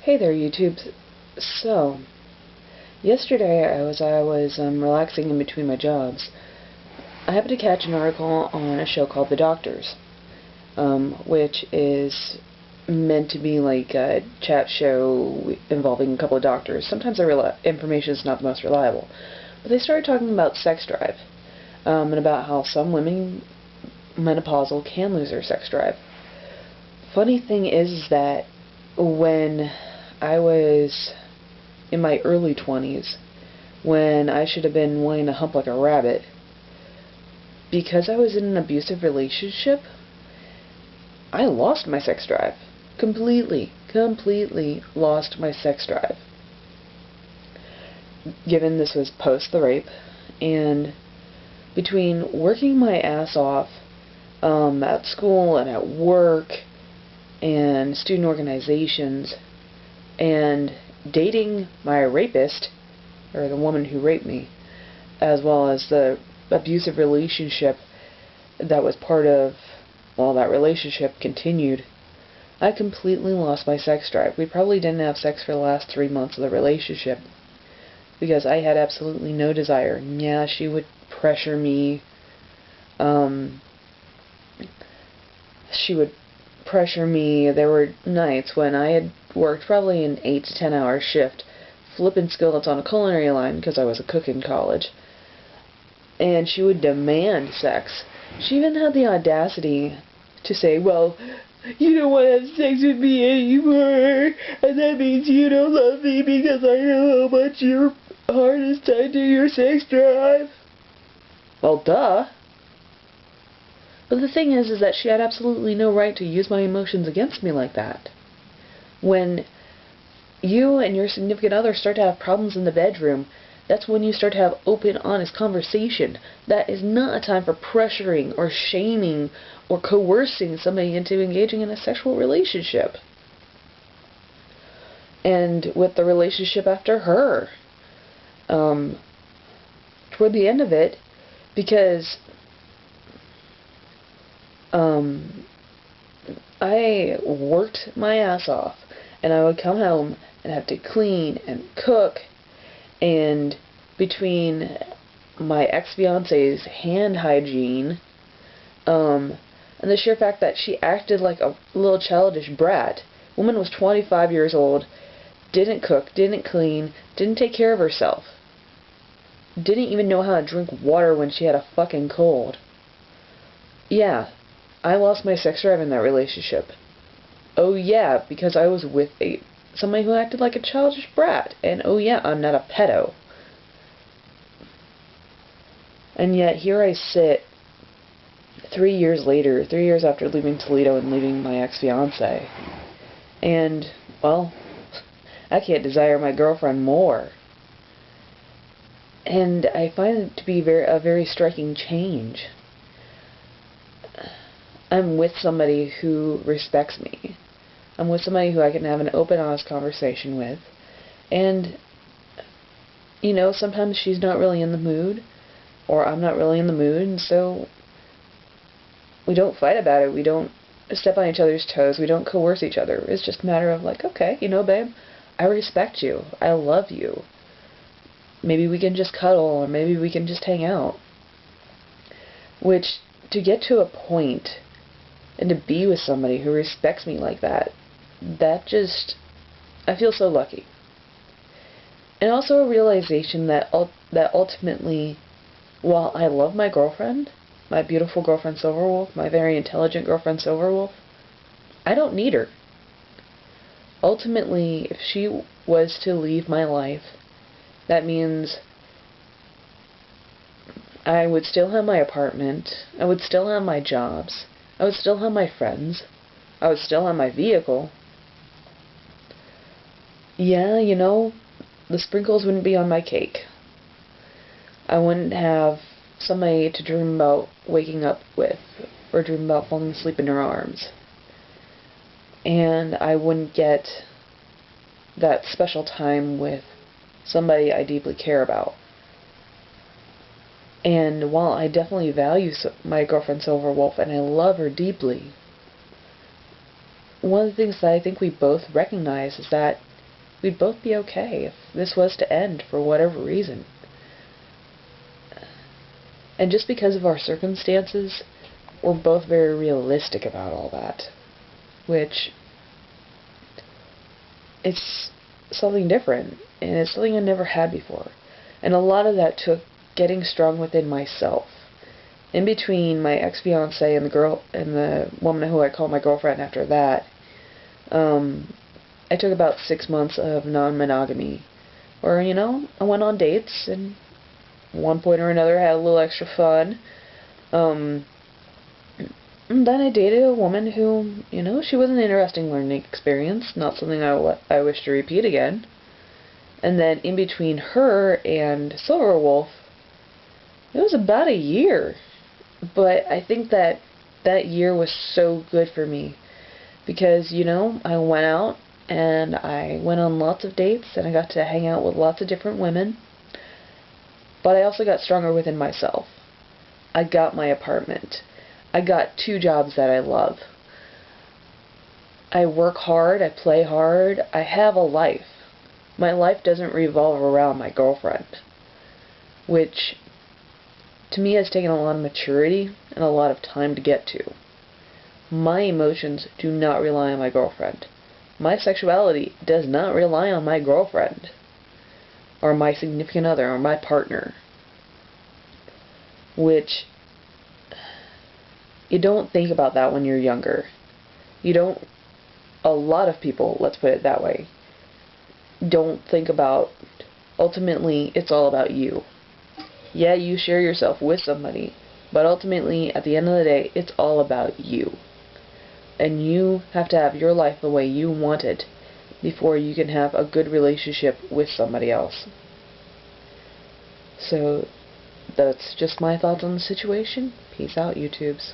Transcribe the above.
Hey there, YouTube. So, yesterday I was relaxing in between my jobs. I happened to catch an article on a show called The Doctors, which is meant to be like a chat show involving a couple of doctors. Sometimes the information is not the most reliable, but they started talking about sex drive, and about how some women menopausal can lose their sex drive. Funny thing is that when I was in my early 20s, when I should have been wanting to hump like a rabbit, because I was in an abusive relationship, I lost my sex drive. Completely lost my sex drive. Given this was post the rape, and between working my ass off at school and at work and student organizations and dating my rapist, or the woman who raped me, as well as the abusive relationship that was part of, well, that relationship continued, I completely lost my sex drive. We probably didn't have sex for the last 3 months of the relationship because I had absolutely no desire. Yeah, she would pressure me. She would pressure me. There were nights when I had worked probably an 8 to 10 hour shift, flipping skillets on a culinary line because I was a cook in college, and she would demand sex. She even had the audacity to say, well, you don't want to have sex with me anymore, and that means you don't love me because I know how much your heart is tied to your sex drive. Well, duh. But the thing is that she had absolutely no right to use my emotions against me like that. When you and your significant other start to have problems in the bedroom, that's when you start to have open, honest conversation. That is not a time for pressuring or shaming or coercing somebody into engaging in a sexual relationship. And with the relationship after her, toward the end of it, because I worked my ass off, and I would come home and have to clean and cook, and between my ex-fiance's hand hygiene, and the sheer fact that she acted like a little childish brat. Woman was 25 years old, didn't cook, didn't clean, didn't take care of herself, didn't even know how to drink water when she had a fucking cold. Yeah, I lost my sex drive in that relationship. Oh yeah, because I was with somebody who acted like a childish brat. And oh yeah, I'm not a pedo. And yet here I sit 3 years later, 3 years after leaving Toledo and leaving my ex-fiance, and, well, I can't desire my girlfriend more. And I find it to be a very striking change. I'm with somebody who respects me. I'm with somebody who I can have an open, honest conversation with. And, you know, sometimes she's not really in the mood, or I'm not really in the mood, and so we don't fight about it. We don't step on each other's toes. We don't coerce each other. It's just a matter of like, okay, you know, babe, I respect you. I love you. Maybe we can just cuddle, or maybe we can just hang out. Which, to get to a point and to be with somebody who respects me like that, I feel so lucky. And also a realization that ultimately, while I love my girlfriend, my beautiful girlfriend Silverwolf, my very intelligent girlfriend Silverwolf, I don't need her. Ultimately, if she was to leave my life, that means I would still have my apartment, I would still have my jobs, I would still have my friends, I would still have my vehicle. Yeah, you know, the sprinkles wouldn't be on my cake. I wouldn't have somebody to dream about waking up with, or dream about falling asleep in her arms. And I wouldn't get that special time with somebody I deeply care about. And while I definitely value my girlfriend Silverwolf, and I love her deeply, one of the things that I think we both recognize is that we'd both be okay if this was to end for whatever reason. And just because of our circumstances, we're both very realistic about all that. Which, it's something different, and it's something I never had before. And a lot of that took getting strong within myself. In between my ex-fiancé and the woman who I call my girlfriend after that, I took about 6 months of non-monogamy, where, I went on dates, and at one point or another had a little extra fun. And then I dated a woman who, she was an interesting learning experience, not something I wish to repeat again. And then in between her and Silverwolf, it was about a year. But I think that year was so good for me because, I went out and I went on lots of dates and I got to hang out with lots of different women. But I also got stronger within myself. I got my apartment. I got 2 jobs that I love. I work hard, I play hard, I have a life. My life doesn't revolve around my girlfriend, which to me has taken a lot of maturity and a lot of time to get to. My emotions do not rely on my girlfriend. My sexuality does not rely on my girlfriend, or my significant other, or my partner. Which, you don't think about that when you're younger. A lot of people, let's put it that way, don't think about, ultimately, it's all about you. Yeah, you share yourself with somebody, but ultimately, at the end of the day, it's all about you. And you have to have your life the way you want it before you can have a good relationship with somebody else. So, that's just my thoughts on the situation. Peace out, YouTubes.